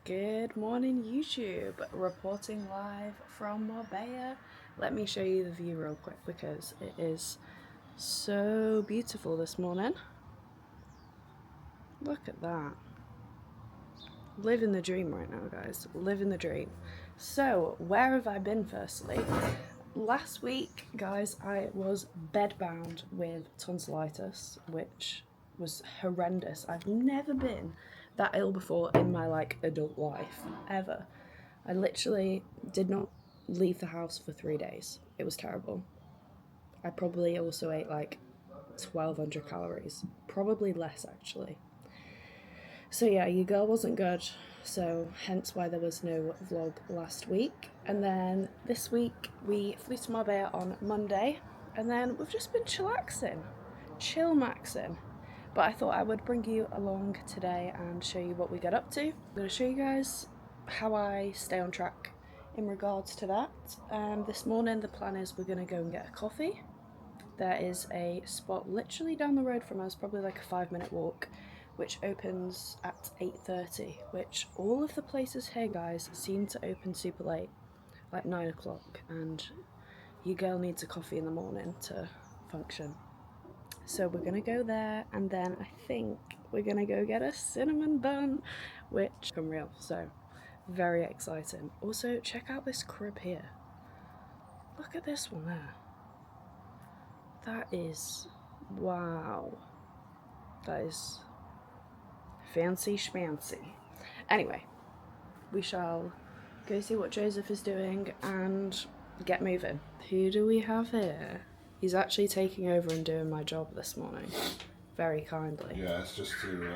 Good morning YouTube, reporting live from Marbella. Let me show you the view real quick because it is so beautiful this morning. Look at that. Living the dream right now, guys. Living the dream. So, where have I been firstly? Last week, guys, I was bedbound with tonsillitis, which was horrendous. I've never been that ill before in my adult life, ever. I literally did not leave the house for 3 days. It was terrible. I probably also ate 1,200 calories. Probably less, actually. So yeah, your girl wasn't good, so hence why there was no vlog last week. And then this week we flew to Marbella on Monday, and then we've just been chillaxing, chill-maxing. But I thought I would bring you along today and show you what we get up to. I'm going to show you guys how I stay on track in regards to that. This morning the plan is we're going to go and get a coffee. There is a spot literally down the road from us, probably like a 5-minute walk, which opens at 8:30, which all of the places here, guys, seem to open super late, like 9 o'clock, and your girl needs a coffee in the morning to function. So we're gonna go there, and then I think we're gonna go get a cinnamon bun, which I'm real, so very exciting. Also, check out this crib here. Look at this one there. That is, wow. That is fancy schmancy. Anyway, we shall go see what Joseph is doing and get moving. Who do we have here? He's actually taking over and doing my job this morning, very kindly. Yeah, it's just to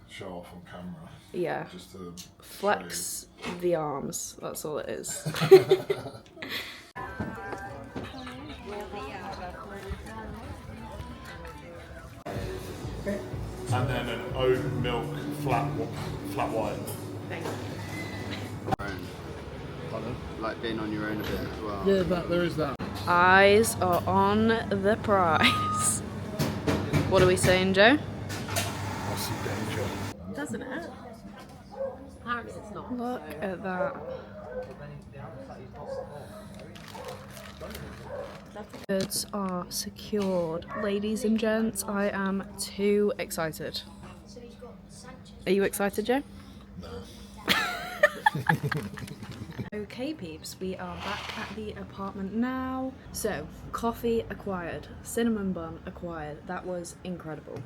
show off on camera. Yeah, just to flex the arms, that's all it is. And then an oat milk flat white. Thank you. Like being on your own a bit as well. Yeah, there is that. Eyes are on the prize. What are we saying, Joe? I see danger. Doesn't it? Apparently it's not. Look at that. Goods are secured. Ladies and gents, I am too excited. Are you excited, Joe? No. Okay peeps, we are back at the apartment now. So, coffee acquired, cinnamon bun acquired. That was incredible.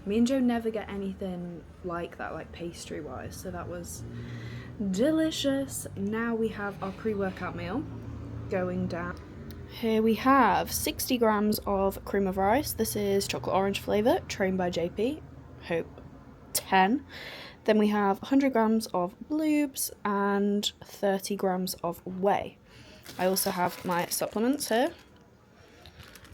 Me and Joe never get anything like that, like pastry wise, so that was delicious. Now we have our pre-workout meal going down. Here we have 60 grams of cream of rice. This is chocolate orange flavour, trained by JP, hope 10. Then we have 100 grams of bloobs and 30 grams of whey. I also have my supplements here,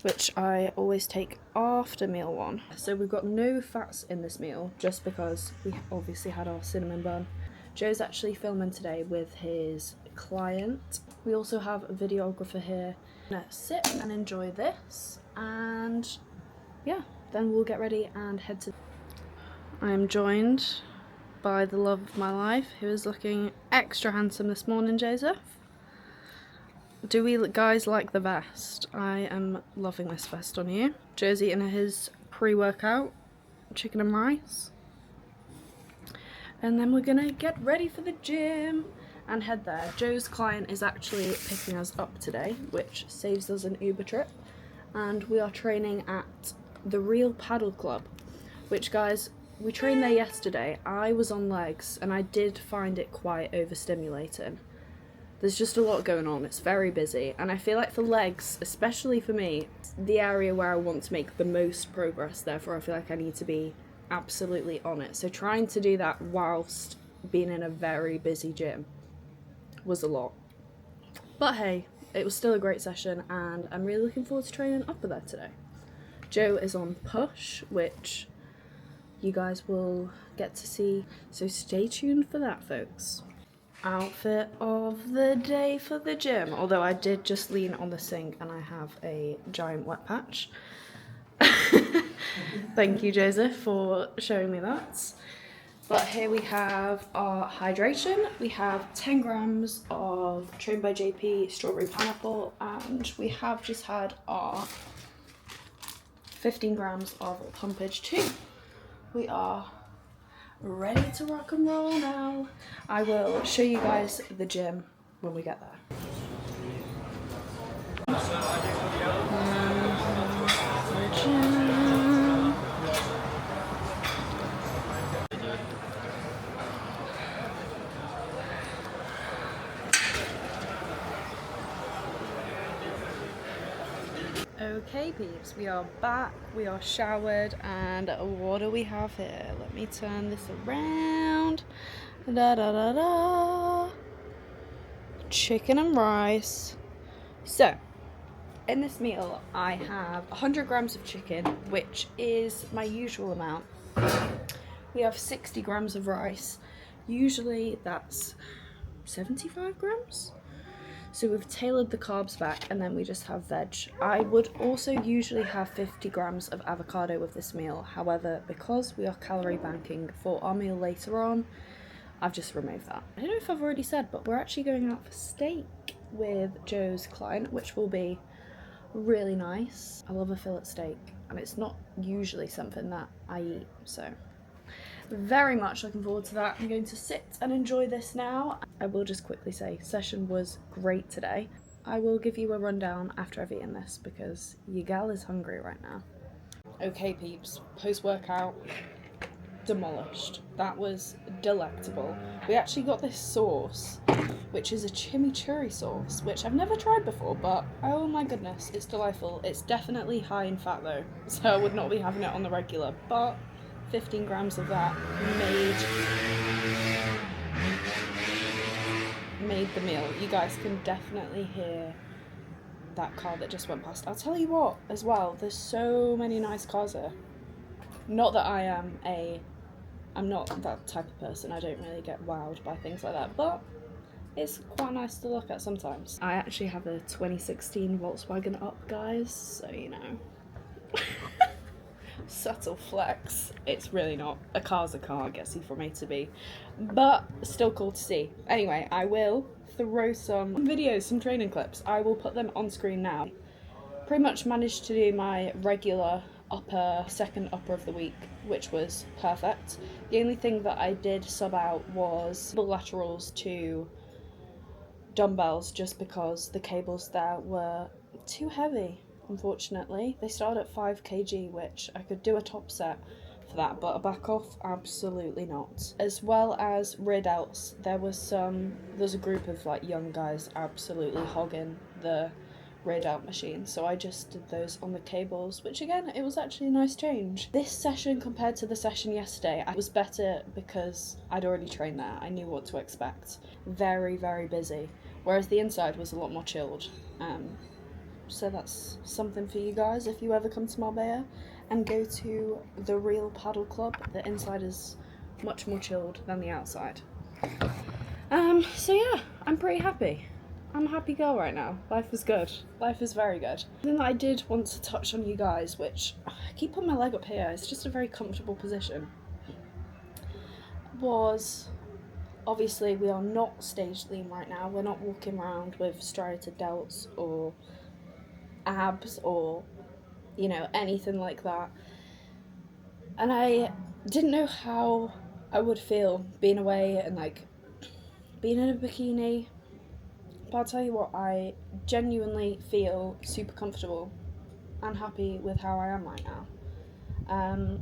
which I always take after meal one. So we've got no fats in this meal, just because we obviously had our cinnamon bun. Joe's actually filming today with his client. We also have a videographer here. I'm gonna sit and enjoy this, and yeah, then we'll get ready and head to... I am joined by the love of my life, who is looking extra handsome this morning, Joseph. Do we guys like the vest? I am loving this vest on you. Joe's eating his pre-workout chicken and rice. And then we're gonna get ready for the gym and head there. Joe's client is actually picking us up today, which saves us an Uber trip. And we are training at the Real Paddle Club, which, guys, we trained there yesterday. I was on legs and I did find it quite overstimulating. There's just a lot going on, it's very busy, and I feel like for legs, especially for me, it's the area where I want to make the most progress, therefore I feel like I need to be absolutely on it. So trying to do that whilst being in a very busy gym was a lot. But hey, it was still a great session and I'm really looking forward to training upper there today. Joe is on push, which you guys will get to see, so stay tuned for that, folks. Outfit of the day for the gym, although I did just lean on the sink and I have a giant wet patch. Thank you, Joseph, for showing me that. But here we have our hydration. We have 10 grams of Trained by JP strawberry pineapple, and we have just had our 15 grams of pumpage too. We are ready to rock and roll now. I will show you guys the gym when we get there. Okay peeps, we are back, we are showered, and what do we have here? Let me turn this around. Da da da da. Chicken and rice. So, in this meal I have 100 grams of chicken, which is my usual amount. We have 60 grams of rice. Usually that's 75 grams. So we've tailored the carbs back, and then we just have veg. I would also usually have 50 grams of avocado with this meal. However, because we are calorie banking for our meal later on, I've just removed that. I don't know if I've already said, but we're actually going out for steak with Joe's client, which will be really nice. I love a fillet steak, and it's not usually something that I eat, so very much looking forward to that. I'm going to sit and enjoy this now. I will just quickly say, session was great today. I will give you a rundown after I've eaten this because your gal is hungry right now. Okay peeps, post-workout, demolished. That was delectable. We actually got this sauce, which is a chimichurri sauce, which I've never tried before, but oh my goodness, it's delightful. It's definitely high in fat though, so I would not be having it on the regular, but 15 grams of that made the meal. You guys can definitely hear that car that just went past. I'll tell you what as well, there's so many nice cars here. Not that I'm not that type of person. I don't really get wowed by things like that, but it's quite nice to look at sometimes. I actually have a 2016 Volkswagen Up, guys, so you know. Subtle flex. It's really not. A car's a car, gets you from A to B, but still cool to see. Anyway, I will throw some videos, some training clips. I will put them on screen now. Pretty much managed to do my regular second upper of the week, which was perfect. The only thing that I did sub out was the laterals to dumbbells, just because the cables there were too heavy. Unfortunately, they started at 5 kg, which I could do a top set for that, but a back off, absolutely not. As well as rear delts, there's a group of like young guys absolutely hogging the rear delt machine, so I just did those on the cables, which again, it was actually a nice change. This session compared to the session yesterday, I was better because I'd already trained there. I knew what to expect. Very, very busy, whereas the inside was a lot more chilled. So that's something for you guys if you ever come to Marbella and go to the real paddle club. The inside is much more chilled than the outside. So yeah, I'm pretty happy. I'm a happy girl right now. Life is good. Life is very good. Something that I did want to touch on you guys, which I keep putting my leg up here, it's just a very comfortable position, was obviously we are not stage lean right now. We're not walking around with striated delts or abs or, you know, anything like that. And I didn't know how I would feel being away and like being in a bikini. But I'll tell you what, I genuinely feel super comfortable and happy with how I am right now.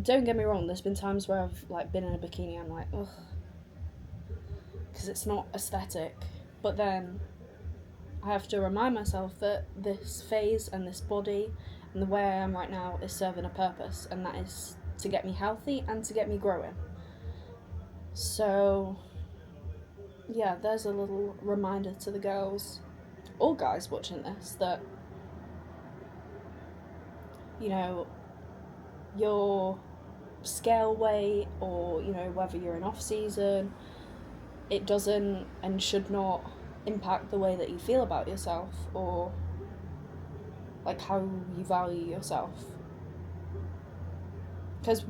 Don't get me wrong, there's been times where I've like been in a bikini, I'm like, ugh, because it's not aesthetic. But then I have to remind myself that this phase and this body and the way I am right now is serving a purpose, and that is to get me healthy and to get me growing. So yeah, there's a little reminder to the girls, all guys watching this, that, you know, your scale weight, or, you know, whether you're in off season, it doesn't and should not impact the way that you feel about yourself or like how you value yourself. Because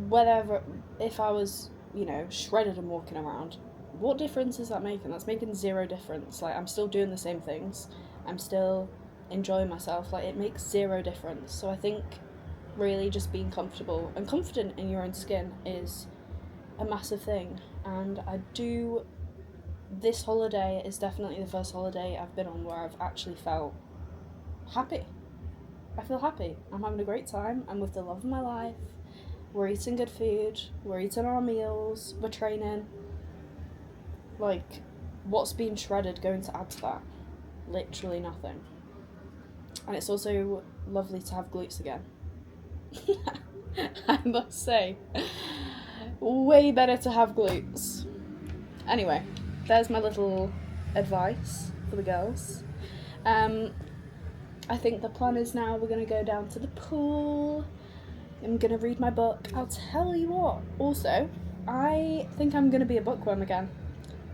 if I was you know, shredded and walking around. What difference is that making? That's making zero difference. Like, I'm still doing the same things. I'm still enjoying myself. Like, it makes zero difference. So I think really just being comfortable and confident in your own skin is a massive thing. And this holiday is definitely the first holiday I've been on where I've actually felt happy. I feel happy. I'm having a great time. I'm with the love of my life. We're eating good food. We're eating our meals. We're training. Like, what's being shredded going to add to that? Literally nothing. And it's also lovely to have glutes again. I must say. Way better to have glutes. Anyway, there's my little advice for the girls. I think the plan is now we're going to go down to the pool. I'm going to read my book. I'll tell you what. Also, I think I'm going to be a bookworm again.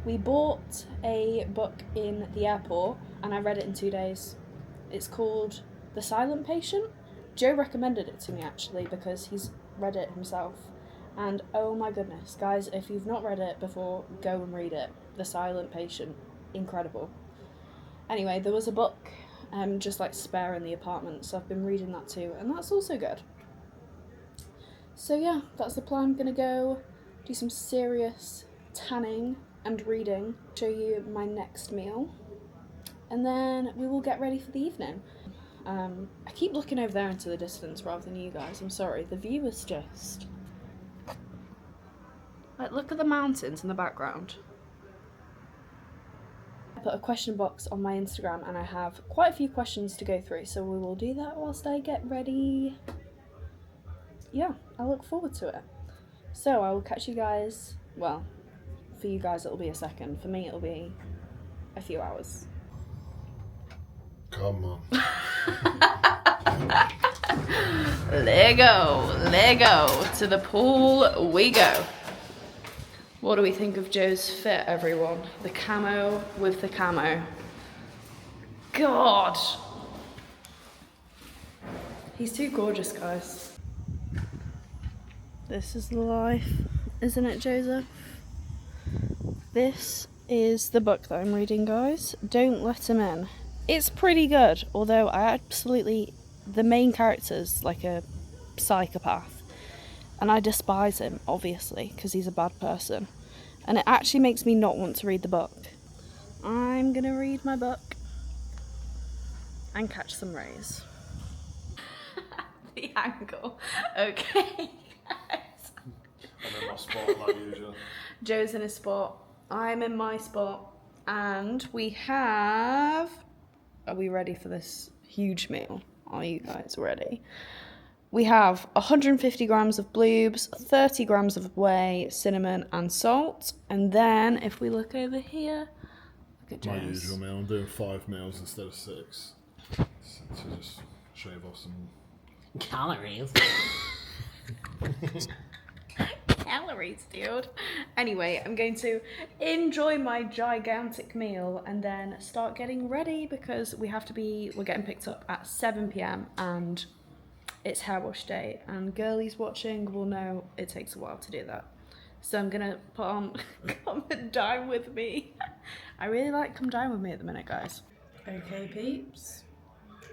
We bought a book in the airport and I read it in 2 days. It's called The Silent Patient. Joe recommended it to me actually because he's read it himself. And oh my goodness, guys, if you've not read it before, go and read it. The Silent Patient. Incredible. Anyway, there was a book just like spare in the apartment, so I've been reading that too, and that's also good. So yeah, that's the plan. I'm gonna go do some serious tanning and reading, show you my next meal, and then we will get ready for the evening. I keep looking over there into the distance rather than you guys, I'm sorry. The view is just... like, look at the mountains in the background. I put a question box on my Instagram and I have quite a few questions to go through, so we will do that whilst I get ready. Yeah, I look forward to it. So I will catch you guys, well, for you guys it'll be a second, for me it'll be a few hours. Come on. Lego, to the pool we go. What do we think of Joe's fit, everyone? The camo with the camo. God! He's too gorgeous, guys. This is the life, isn't it, Joseph? This is the book that I'm reading, guys. Don't Let Him In. It's pretty good, although the main character's like a psychopath. And I despise him, obviously, because he's a bad person. And it actually makes me not want to read the book. I'm gonna read my book and catch some rays. The angle. Okay, guys. I'm in my spot like usual. Joe's in his spot. I'm in my spot. And we have... Are we ready for this huge meal? Are you guys ready? We have 150 grams of bloobs, 30 grams of whey, cinnamon and salt. And then if we look over here, look at My Joe's. usual meal. I'm doing 5 meals instead of 6. To just shave off some Calories. Calories, dude. Anyway, I'm going to enjoy my gigantic meal and then start getting ready because we're getting picked up at 7 p.m. and it's hair wash day, and girlies watching will know it takes a while to do that. So I'm gonna put on Come and Dine With Me. I really like Come Dine With Me at the minute, guys. Okay, peeps.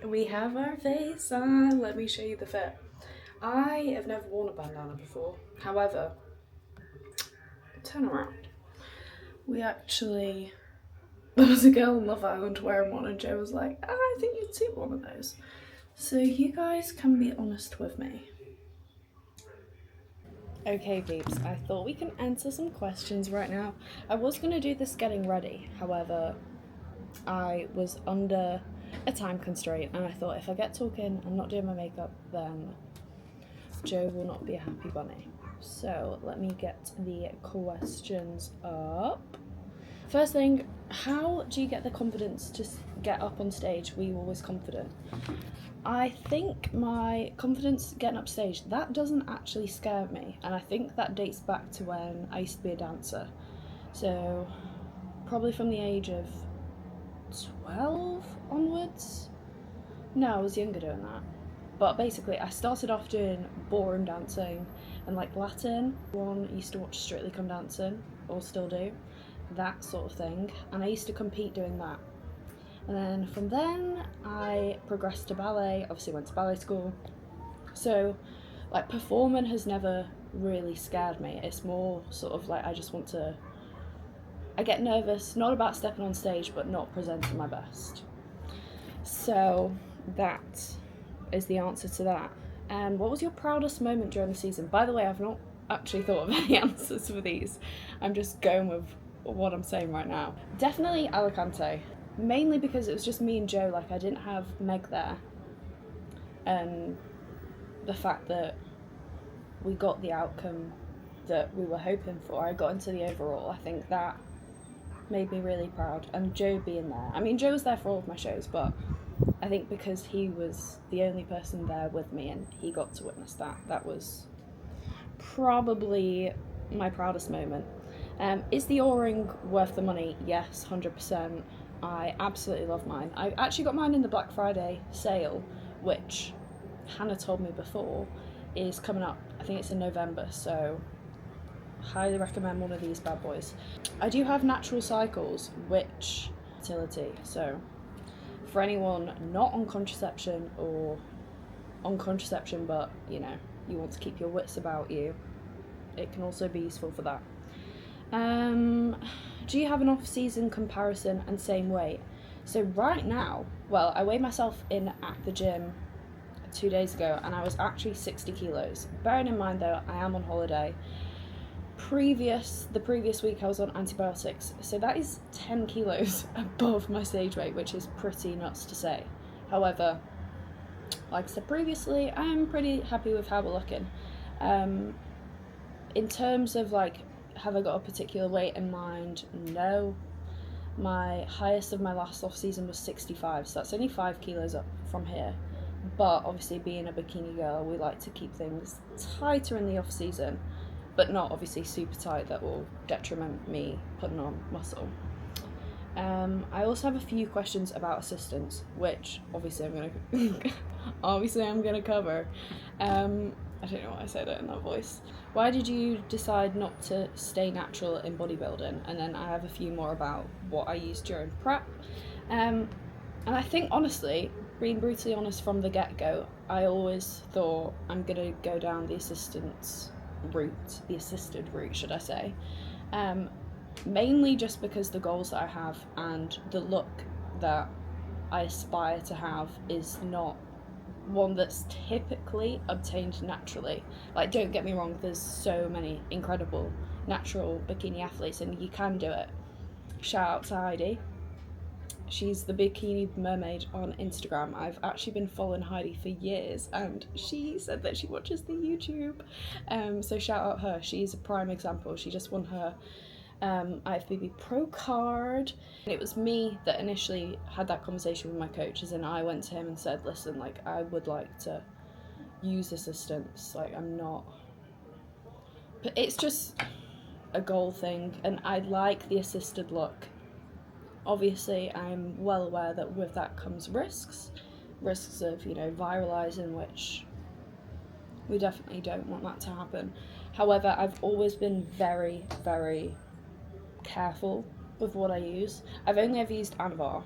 We have our face on. Let me show you the fit. I have never worn a bandana before. However, turn around. There was a girl in Love Island wearing one and Joe was like, I think you'd suit one of those. So you guys can be honest with me. Okay, peeps, I thought we can answer some questions right now. I was going to do this getting ready, however, I was under a time constraint and I thought if I get talking and not doing my makeup, then Joe will not be a happy bunny. So let me get the questions up. First thing, how do you get the confidence to get up on stage? Were you always confident? I think my confidence getting up stage, that doesn't actually scare me, and I think that dates back to when I used to be a dancer. So probably from the age of 12 onwards. No, I was younger doing that. But basically, I started off doing ballroom dancing and like Latin. One used to watch Strictly Come Dancing, or still do, that sort of thing. And I used to compete doing that. And then from then, I progressed to ballet. Obviously, went to ballet school. So, like, performing has never really scared me. It's more sort of like I just want to. I get nervous, not about stepping on stage, but not presenting my best. So that is the answer to that. And what was your proudest moment during the season? By the way, I've not actually thought of any answers for these. I'm just going with what I'm saying right now. Definitely Alicante. Mainly because it was just me and Joe, like I didn't have Meg there. And the fact that we got the outcome that we were hoping for, I got into the overall, I think that made me really proud. And Joe being there, I mean Joe was there for all of my shows, but I think because he was the only person there with me and he got to witness that, that was probably my proudest moment. Is the O-ring worth the money? Yes, 100%. I absolutely love mine. I actually got mine in the Black Friday sale, which Hannah told me before is coming up. I think it's in November, so highly recommend one of these bad boys. I do have natural cycles, which fertility, so for anyone not on contraception or on contraception but you know you want to keep your wits about you, it can also be useful for that. Do you have an off-season comparison and same weight? So right now, well, I weighed myself in at the gym 2 days ago and I was actually 60 kilos. Bearing in mind though, I am on holiday. The previous week I was on antibiotics, so that is 10 kilos above my stage weight, which is pretty nuts to say. However, like I said previously, I'm pretty happy with how we're looking. In terms of like, have I got a particular weight in mind? No. My highest of my last off season was 65, so that's only 5 kilos up from here. But obviously being a bikini girl, we like to keep things tighter in the off season, but not obviously super tight that will detriment me putting on muscle. I also have a few questions about assistants, which obviously I'm gonna cover. I don't know why I said it in that voice. Why did you decide not to stay natural in bodybuilding? And then I have a few more about what I used during prep. And I think honestly, being brutally honest from the get-go, I always thought I'm gonna go down the assisted route, should I say. Mainly just because the goals that I have and the look that I aspire to have is not one that's typically obtained naturally. Like, don't get me wrong, there's so many incredible natural bikini athletes and you can do it. Shout out to Heidi. She's the Bikini Mermaid on Instagram. I've actually been following Heidi for years and she said that she watches the YouTube. So shout out her. She's a prime example. She just won her IFBB Pro card. And it was me that initially had that conversation with my coaches and I went to him and said, listen, like I would like to use assistance. Like I'm not... But it's just a goal thing and I like the assisted look. Obviously, I'm well aware that with that comes risks of, you know, viralizing, which we definitely don't want that to happen. However, I've always been very, very careful with what I use. I've only ever used Anavar,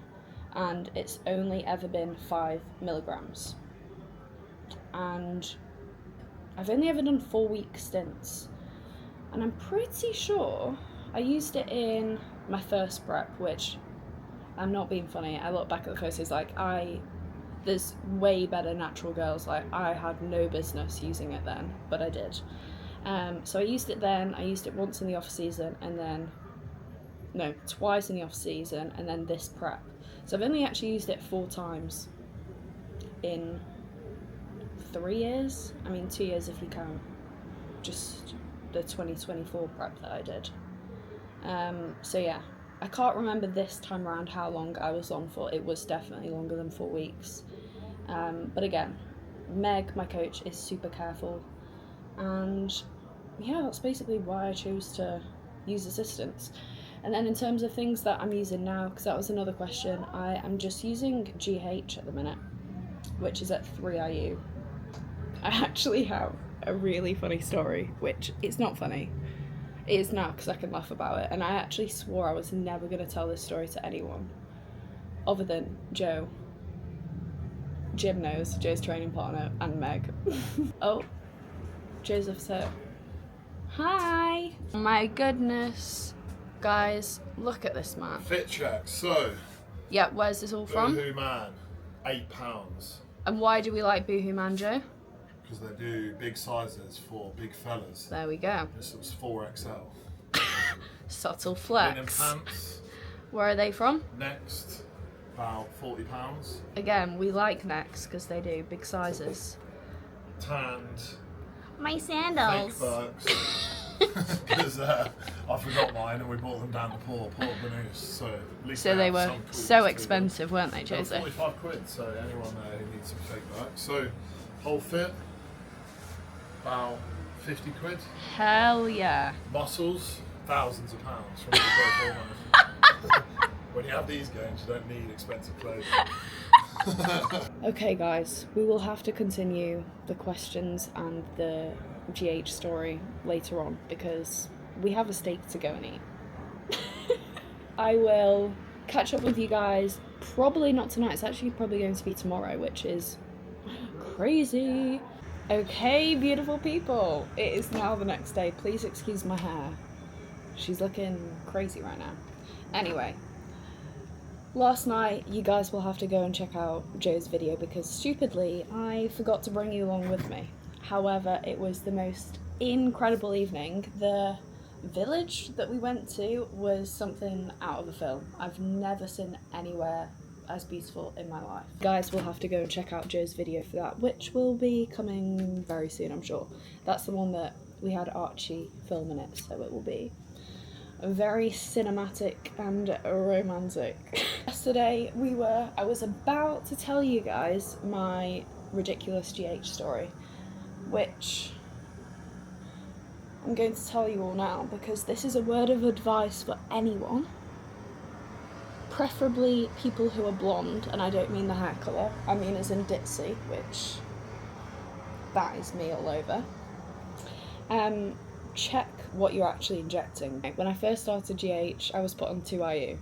and it's only ever been 5 milligrams. And I've only ever done 4-week stints. And I'm pretty sure I used it in my first prep, which I'm not being funny. I look back at the photos, like there's way better natural girls. Like I had no business using it then, but I did. So I used it then. I used it once in the off season, and then twice in the off season, and then this prep. So I've only actually used it 4 times in 3 years. I mean 2 years if you count just the 2024 prep that I did. So yeah, I can't remember this time around how long I was on for. It was definitely longer than 4 weeks. But again, Meg, my coach, is super careful. And yeah, that's basically why I chose to use assistance. And then in terms of things that I'm using now, because that was another question, I am just using GH at the minute, which is at 3 IU. I actually have a really funny story, which it's not funny. It is now because I can laugh about it, and I actually swore I was never going to tell this story to anyone other than Joe. Jim knows, Joe's training partner, and Meg. Oh, Joseph's here. Hi! My goodness. Guys, look at this man. Fit check. So, Yeah, where's this all from? Boohoo Man, £8. And why do we like Boohoo Man, Joe? Because they do big sizes for big fellas. There we go. This was 4XL. Subtle Linen flex. pants. Where are they from? Next, about £40. Again, we like Next because they do big sizes. Tanned. My Fake sandals. bucks. Because I forgot mine and we bought them down to Port Banús. So, at least So they have were some tools so to expensive, weren't they, them. They were Joseph? 45 quid, so anyone who needs some fake bucks. So, whole fit, about 50 quid. Hell yeah. Muscles, thousands of pounds from the growth hormone. When you have these games, you don't need expensive clothes. Okay, guys, we will have to continue the questions and the GH story later on because we have a steak to go and eat. I will catch up with you guys probably not tonight. It's actually probably going to be tomorrow, which is crazy. Okay, beautiful people, it is now the next day. Please excuse my hair. She's looking crazy right now. Anyway, last night you guys will have to go and check out Joe's video because stupidly I forgot to bring you along with me. However, it was the most incredible evening. The village that we went to was something out of a film. I've never seen anywhere as beautiful in my life. Guys will have to go and check out Joe's video for that, which will be coming very soon, I'm sure. That's the one that we had Archie film in it, so it will be very cinematic and romantic. Yesterday I was about to tell you guys my ridiculous GH story, which I'm going to tell you all now because this is a word of advice for anyone, preferably people who are blonde, and I don't mean the hair colour, I mean as in ditzy, which that is me all over. Check what you're actually injecting. When I first started GH, I was put on 2IU,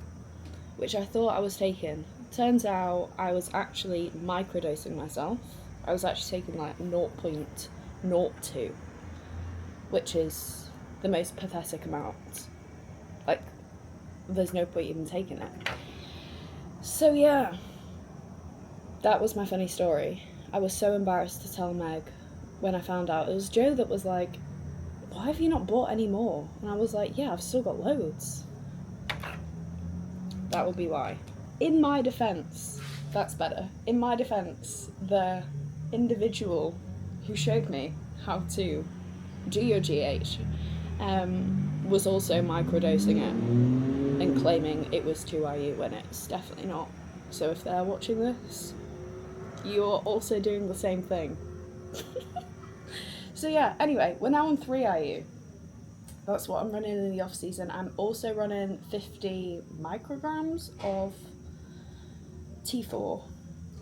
which I thought I was taking. Turns out I was actually microdosing myself. I was actually taking like 0.02, which is the most pathetic amount. Like, there's no point even taking it. So yeah, that was my funny story. I was so embarrassed to tell Meg when I found out. It was Joe that was like, why have you not bought any more? And I was like, yeah, I've still got loads. That will be why. In my defense, that's better. In my defense, the individual who showed me how to do your GH was also microdosing it and claiming it was 2IU when it's definitely not. So if they're watching this, you're also doing the same thing. So yeah, anyway, we're now on 3IU. That's what I'm running in the off season. I'm also running 50 micrograms of T4,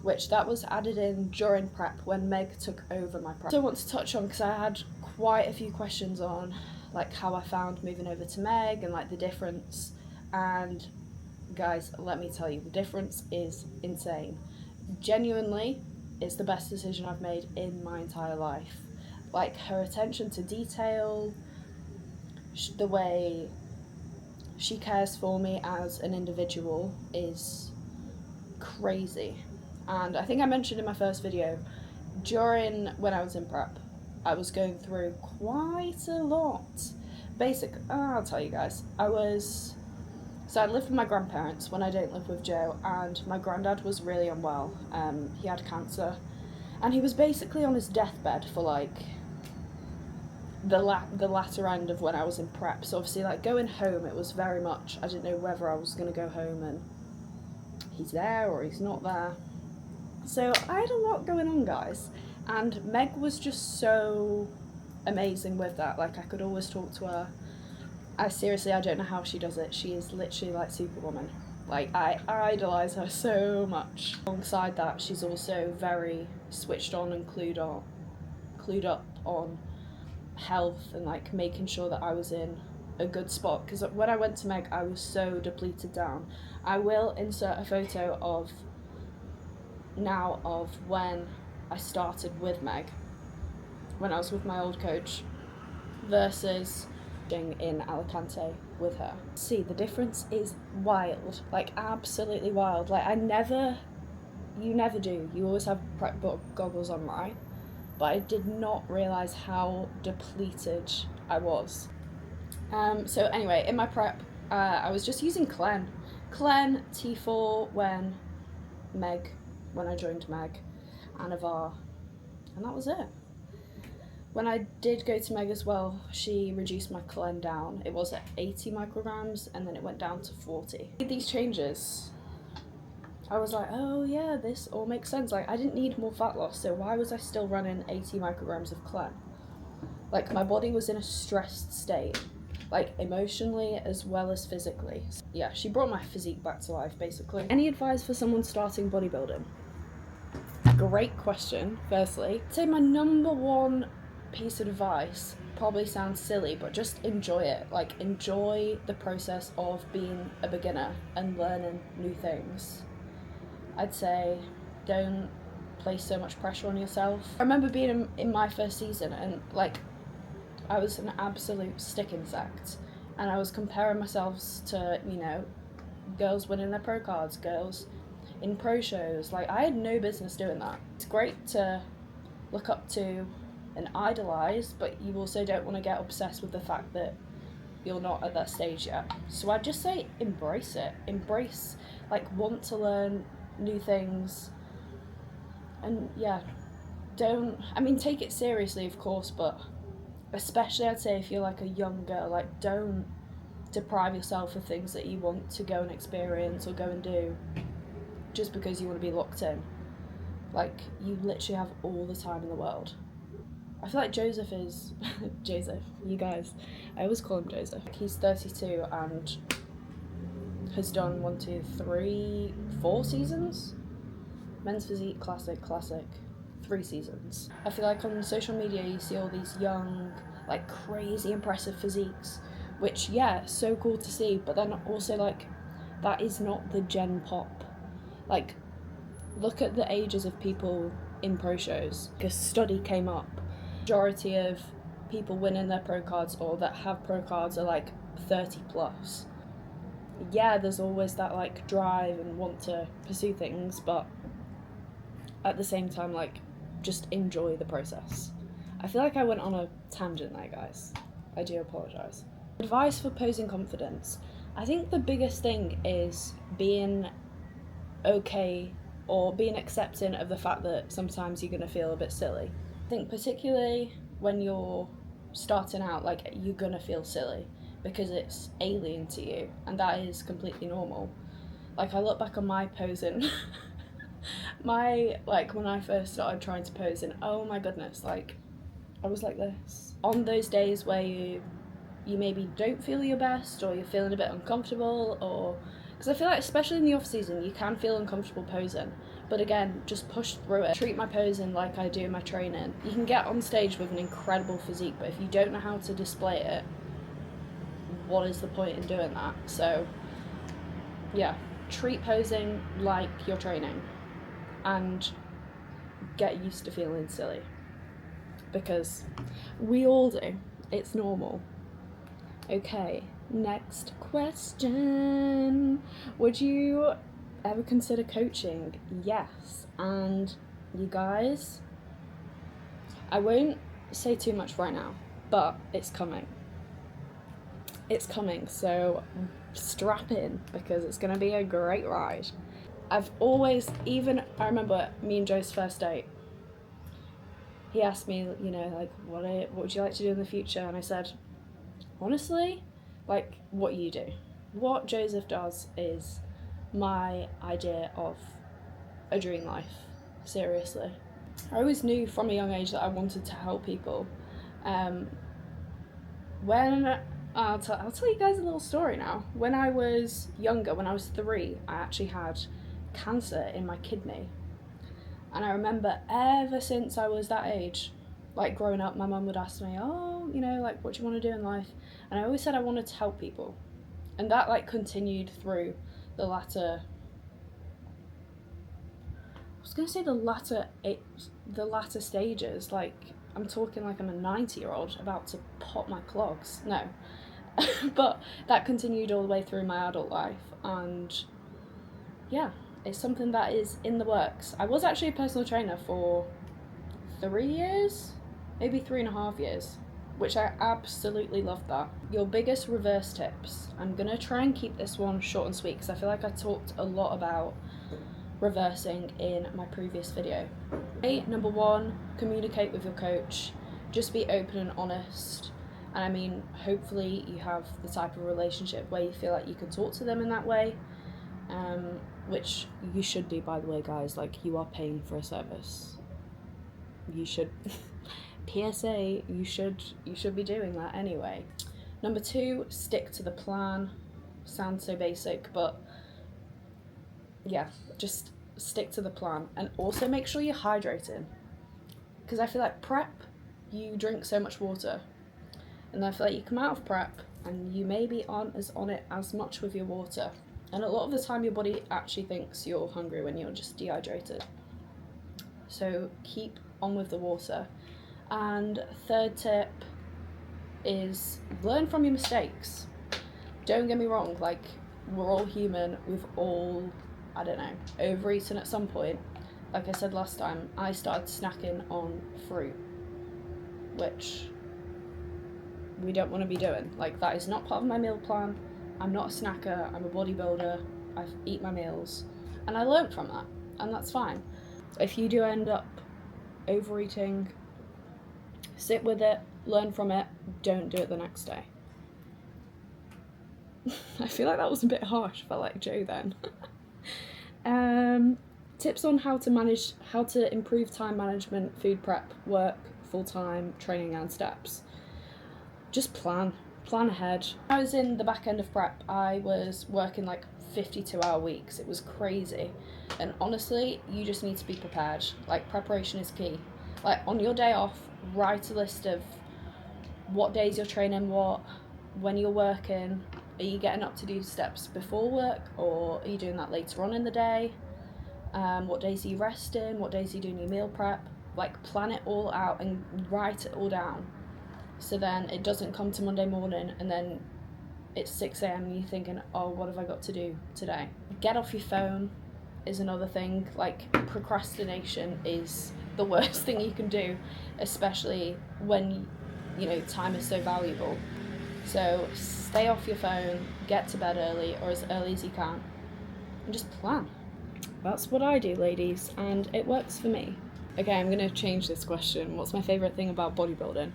which that was added in during prep when Meg took over my prep. So I want to touch on, because I had quite a few questions on like how I found moving over to Meg and like the difference. And guys, let me tell you, the difference is insane. Genuinely, it's the best decision I've made in my entire life. Like, her attention to detail, the way she cares for me as an individual is crazy. And I think I mentioned in my first video, when I was in prep, I was going through quite a lot. I'll tell you guys, I lived with my grandparents when I don't live with Joe, and my granddad was really unwell. He had cancer, and he was basically on his deathbed for like the latter end of when I was in prep. So obviously, like, going home, it was very much, I didn't know whether I was going to go home and he's there or he's not there. So I had a lot going on, guys, and Meg was just so amazing with that. Like, I could always talk to her. I don't know how she does it. She is literally like Superwoman. Like, I idolise her so much. Alongside that, she's also very switched on and clued clued up on health and like making sure that I was in a good spot, because when I went to Meg I was so depleted down. I will insert a photo of when I started with Meg, when I was with my old coach, versus in Alicante with her. See, the difference is wild, like absolutely wild. Like you never do, you always have prep goggles on, right? But I did not realise how depleted I was. So anyway, in my prep, I was just using Clen T4 when I joined Meg, Anavar, and that was it. When I did go to Meg as well, she reduced my Clen down. It was at 80 micrograms and then it went down to 40. With these changes, I was like, oh yeah, this all makes sense. Like, I didn't need more fat loss, so why was I still running 80 micrograms of Clen? Like, my body was in a stressed state, like emotionally as well as physically. Yeah, she brought my physique back to life, basically. Any advice for someone starting bodybuilding? Great question, firstly. I'd say my number one piece of advice probably sounds silly, but just enjoy it. Like, enjoy the process of being a beginner and learning new things. I'd say don't place so much pressure on yourself. I remember being in my first season and like I was an absolute stick insect, and I was comparing myself to, you know, girls winning their pro cards, girls in pro shows. Like, I had no business doing that. It's great to look up to and idolise, but you also don't want to get obsessed with the fact that you're not at that stage yet. So I'd just say embrace it. Embrace, like, want to learn new things. And yeah, take it seriously, of course, but especially I'd say if you're like a young girl, like, don't deprive yourself of things that you want to go and experience or go and do just because you want to be locked in. Like, you literally have all the time in the world. I feel like Joseph is Joseph, you guys, I always call him Joseph. He's 32 and has done 4 seasons. Men's Physique Classic, 3 seasons. I feel like on social media you see all these young, like, crazy impressive physiques, which, yeah, so cool to see, but then also, like, that is not the gen pop. Like, look at the ages of people in pro shows. A study came up, majority of people winning their pro cards or that have pro cards are like 30 plus. Yeah, there's always that like drive and want to pursue things, but at the same time, like, just enjoy the process. I feel like I went on a tangent there, guys. I do apologise. Advice for posing confidence. I think the biggest thing is being okay or being accepting of the fact that sometimes you're going to feel a bit silly. I think particularly when you're starting out, like, you're going to feel silly because it's alien to you, and that is completely normal. Like, I look back on my posing when I first started trying to pose, and oh my goodness, like, I was like this. On those days where you maybe don't feel your best, or you're feeling a bit uncomfortable, or because I feel like especially in the off season you can feel uncomfortable posing, but again, just push through it. Treat my posing like I do my training. You can get on stage with an incredible physique, but if you don't know how to display it, what is the point in doing that? So yeah, treat posing like you're training and get used to feeling silly, because we all do. It's normal. Okay, next question. Would you ever consider coaching? Yes. And you guys, I won't say too much right now, but it's coming. It's coming, so strap in, because it's going to be a great ride. I've always, I remember me and Joe's first date, he asked me, you know, like, what would you like to do in the future? And I said, honestly, like, what you do. What Joseph does is my idea of a dream life, seriously. I always knew from a young age that I wanted to help people. I'll tell you guys a little story now. When I was younger, when I was 3, I actually had cancer in my kidney. And I remember ever since I was that age, Like growing up, my mum would ask me, oh, you know, like what do you want to do in life? And I always said I wanted to help people. And that like continued through the latter, I was going to say the latter stages. Like I'm talking like I'm a 90-year-old about to pop my clogs. No. But that continued all the way through my adult life, and yeah, it's something that is in the works. I was actually a personal trainer for 3 years, maybe 3.5 years, which I absolutely loved that. Your biggest reverse tips. I'm gonna try and keep this one short and sweet because I feel like I talked a lot about reversing in my previous video. Number 1, communicate with your coach. Just be open and honest. And I mean, hopefully you have the type of relationship where you feel like you can talk to them in that way, which you should do, by the way, guys. Like, you are paying for a service. You should PSA, you should be doing that anyway. Number 2, stick to the plan. Sounds so basic, but yeah, just stick to the plan. And also make sure you're hydrating, because I feel like prep, you drink so much water, and I feel like you come out of prep and you maybe aren't as on it as much with your water, and a lot of the time your body actually thinks you're hungry when you're just dehydrated. So keep on with the water. And third tip is learn from your mistakes. Don't get me wrong, like, we're all human, we've all, I don't know, overeaten at some point. Like I said last time, I started snacking on fruit, which we don't want to be doing. Like, that is not part of my meal plan. I'm not a snacker, I'm a bodybuilder, I eat my meals, and I learned from that, and that's fine. If you do end up overeating, sit with it, learn from it, don't do it the next day. I feel like that was a bit harsh, I felt like Joe then. Tips on how to improve time management, food prep, work, full-time, training and steps. Just plan ahead. When I was in the back end of prep, I was working like 52-hour weeks. It was crazy. And honestly, you just need to be prepared. Like, preparation is key. Like, on your day off, write a list of what days you're training what, when you're working. Are you getting up to do steps before work, or are you doing that later on in the day? What days are you resting? What days are you doing your meal prep? Like, plan it all out and write it all down. So then it doesn't come to Monday morning and then it's 6 a.m. and you're thinking, oh, what have I got to do today? Get off your phone is another thing. Like, procrastination is the worst thing you can do, especially when, you know, time is so valuable. So stay off your phone, get to bed early, or as early as you can, and just plan. That's what I do, ladies, and it works for me. Okay, I'm going to change this question. What's my favourite thing about bodybuilding?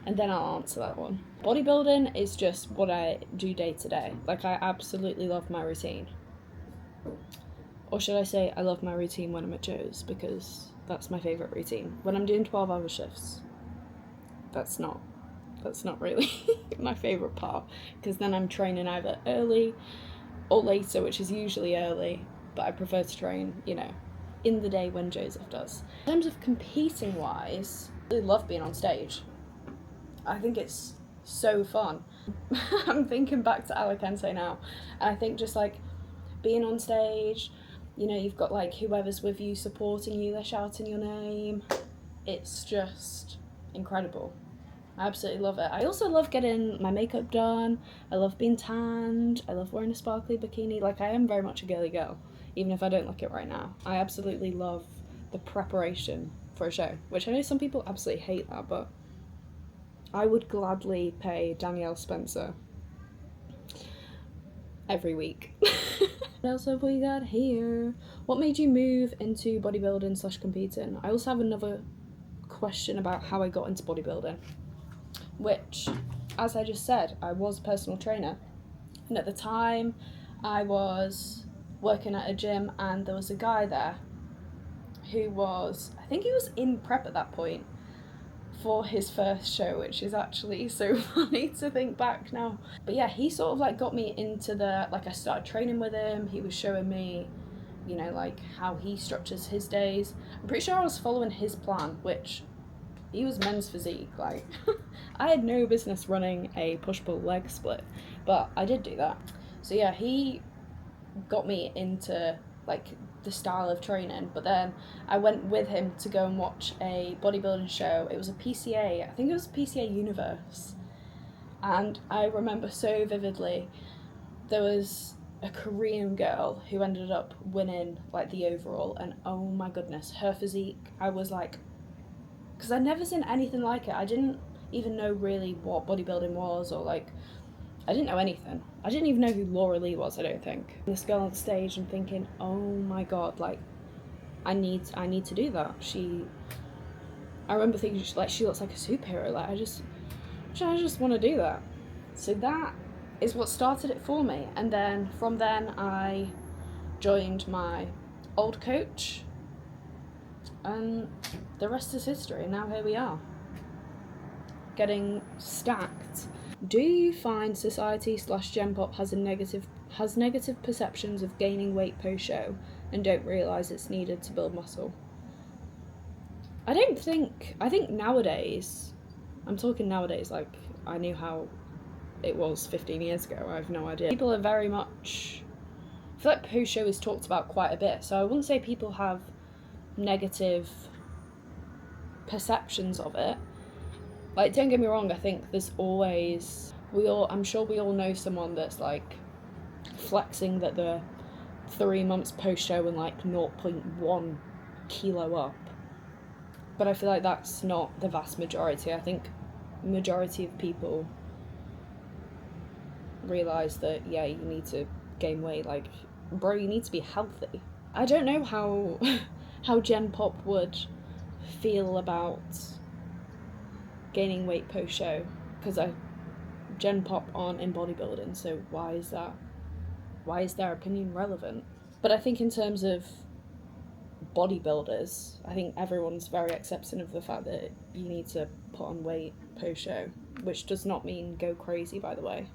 And then I'll answer that one. Bodybuilding is just what I do day to day. Like, I absolutely love my routine. Or should I say I love my routine when I'm at Joe's, because that's my favourite routine. When I'm doing 12-hour shifts, that's not really my favourite part, because then I'm training either early or later, which is usually early, but I prefer to train, you know, in the day when Joseph does. In terms of competing wise, I really love being on stage. I think it's so fun. I'm thinking back to Alicante now, and I think just like being on stage, you know, you've got like whoever's with you supporting you, they're shouting your name. It's just incredible. I absolutely love it. I also love getting my makeup done. I love being tanned. I love wearing a sparkly bikini. Like, I am very much a girly girl, even if I don't look it right now. I absolutely love the preparation for a show, which I know some people absolutely hate that, but I would gladly pay Danielle Spencer every week. What else have we got here? What made you move into bodybuilding / competing? I also have another question about how I got into bodybuilding, which, as I just said, I was a personal trainer, and at the time I was working at a gym, and there was a guy there who was, I think he was in prep at that point for his first show, which is actually so funny to think back now. But yeah, he sort of like got me into the, like, I started training with him. He was showing me, you know, like how he structures his days. I'm pretty sure I was following his plan, which He was men's physique. Like, I had no business running a push-pull leg split, but I did do that. So yeah, he got me into like the style of training, but then I went with him to go and watch a bodybuilding show. It was a PCA, I think it was PCA Universe, and I remember so vividly there was a Korean girl who ended up winning like the overall, and oh my goodness, her physique, I was like, because I'd never seen anything like it. I didn't even know really what bodybuilding was, or like, I didn't know anything. I didn't even know who Laura Lee was, I don't think. This girl on stage and thinking, oh my god, like, I need to do that. I remember thinking, like, she looks like a superhero. Like, I just want to do that. So that is what started it for me. And then from then I joined my old coach, and the rest is history. Now here we are, getting stacked. Do you find society / Gen Pop has negative perceptions of gaining weight post-show and don't realise it's needed to build muscle? I think nowadays, I'm talking nowadays, like, I knew how it was 15 years ago, I have no idea. People are very much, I feel like post-show is talked about quite a bit, so I wouldn't say people have negative perceptions of it. Like, don't get me wrong, I think there's always, I'm sure we all know someone that's like flexing that they're 3 months post-show and like 0.1 kilo up. But I feel like that's not the vast majority. I think majority of people realise that, yeah, you need to gain weight. Like, bro, you need to be healthy. I don't know how Gen Pop would feel about gaining weight post-show, because Gen Pop aren't in bodybuilding, so why is their opinion relevant? But I think in terms of bodybuilders, I think everyone's very accepting of the fact that you need to put on weight post-show, which does not mean go crazy, by the way.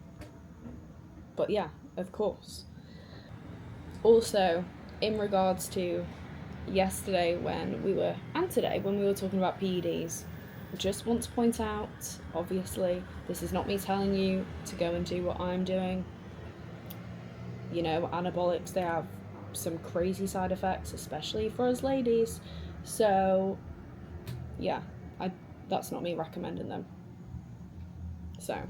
But yeah, of course. Also, in regards to yesterday and today when we were talking about PEDs, I just want to point out, obviously, this is not me telling you to go and do what I'm doing. You know, anabolics, they have some crazy side effects, especially for us ladies. So, yeah, that's not me recommending them. So,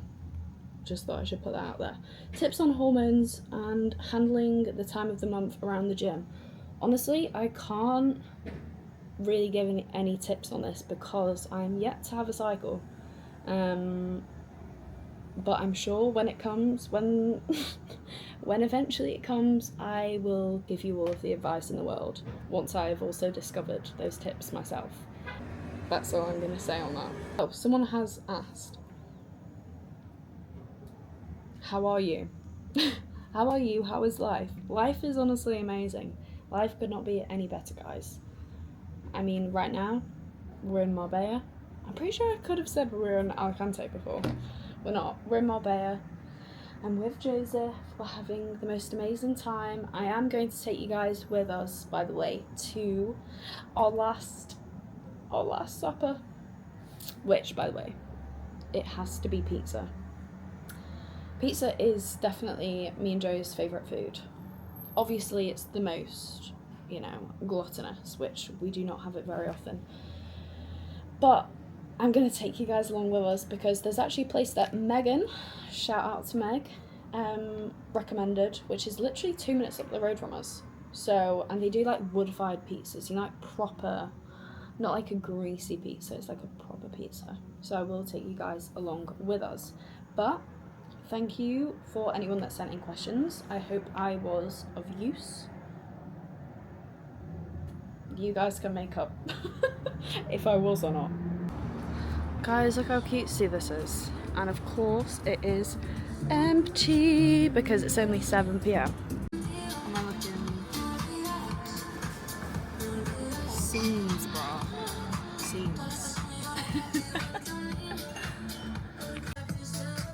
just thought I should put that out there. Tips on hormones and handling the time of the month around the gym. Honestly, I can't really give any tips on this because I'm yet to have a cycle. But I'm sure when it comes, when eventually it comes, I will give you all of the advice in the world once I've also discovered those tips myself. That's all I'm going to say on that. Oh, someone has asked, how are you? How are you? How is life? Life is honestly amazing. Life could not be any better, guys. I mean, right now, we're in Marbella. I'm pretty sure I could have said we were in Alicante before. We're not. We're in Marbella. I'm with Joseph. We're having the most amazing time. I am going to take you guys with us, by the way, to our last supper. Which, by the way, it has to be pizza. Pizza is definitely me and Joe's favourite food. Obviously, it's the most, gluttonous, which we do not have it very often. But I'm going to take you guys along with us because there's actually a place that Megan, shout out to Meg, recommended, which is literally 2 minutes up the road from us. So, and they do like wood-fired pizzas, like proper, not like a greasy pizza, it's like a proper pizza. So I will take you guys along with us. But thank you for anyone that sent in questions. I hope I was of use. You guys can make up if I was or not. Guys, look how cutesy this is. And of course it is empty because it's only 7 p.m. Am I looking? Scenes, bro. Scenes.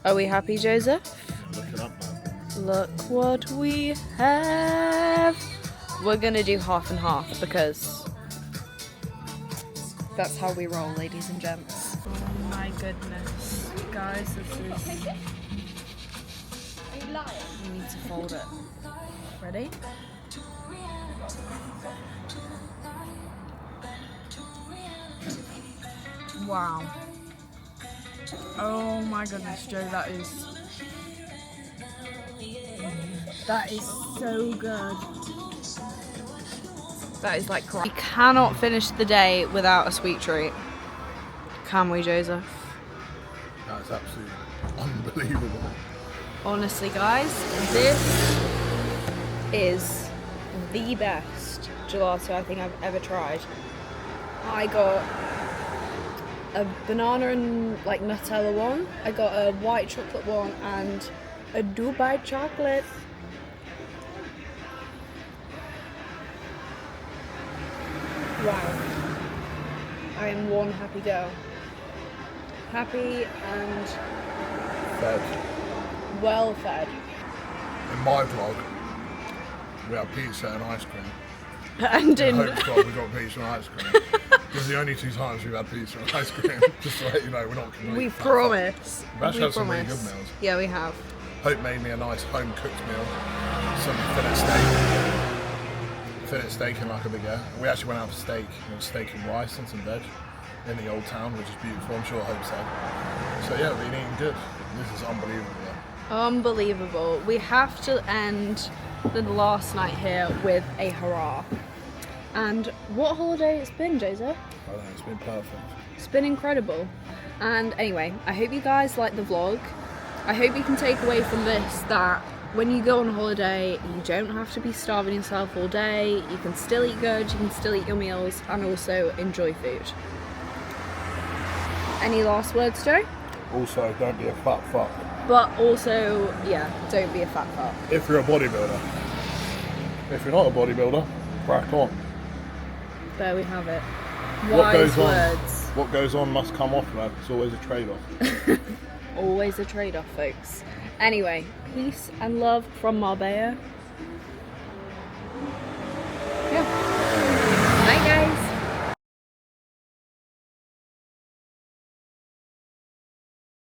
Are we happy, Joseph? Looking up, man. Look what we have. We're gonna do half and half because That's how we roll, ladies and gents. Oh my goodness. Guys, this is... Are you lying? You need to fold it. Ready? Wow. Oh my goodness, Joe, that is so good. That is like crap. We cannot finish the day without a sweet treat. Can we, Joseph? That's absolutely unbelievable. Honestly, guys, this is the best gelato I think I've ever tried. I got a banana and like Nutella one. I got a white chocolate one and a Dubai chocolate. Wow. I am one happy girl. Happy and Fed. well fed. In my vlog, we have pizza and ice cream. And In in Hope's vlog, we got pizza and ice cream. This is the only 2 times we've had pizza and ice cream. Just to let you know, we're not complete. we promise. We've actually We had some really promise. good meals. Yeah, we have. Hope made me a nice home cooked meal. Some fillet steak. Fillet steak in like a bigger. We actually went out for steak. It was steak and rice and some veg in the old town, which is beautiful. I'm sure Hope said. So yeah, we've been eating good. This is unbelievable. Unbelievable. We have to end the last night here with a hurrah. And what holiday it's been, Joseph? I don't know, it's been perfect. It's been incredible. And anyway, I hope you guys like the vlog. I hope you can take away from this that when you go on holiday, you don't have to be starving yourself all day. You can still eat good, you can still eat your meals, and also enjoy food. Any last words, Joe? Also, don't be a fat fuck. But also, yeah, don't be a fat fuck. If you're a bodybuilder. If you're not a bodybuilder, crack on. There we have it. What Wise goes on? words. What goes on must come off, lad. It's always a trade-off. Always a trade-off, folks. Anyway, peace and love from Marbella.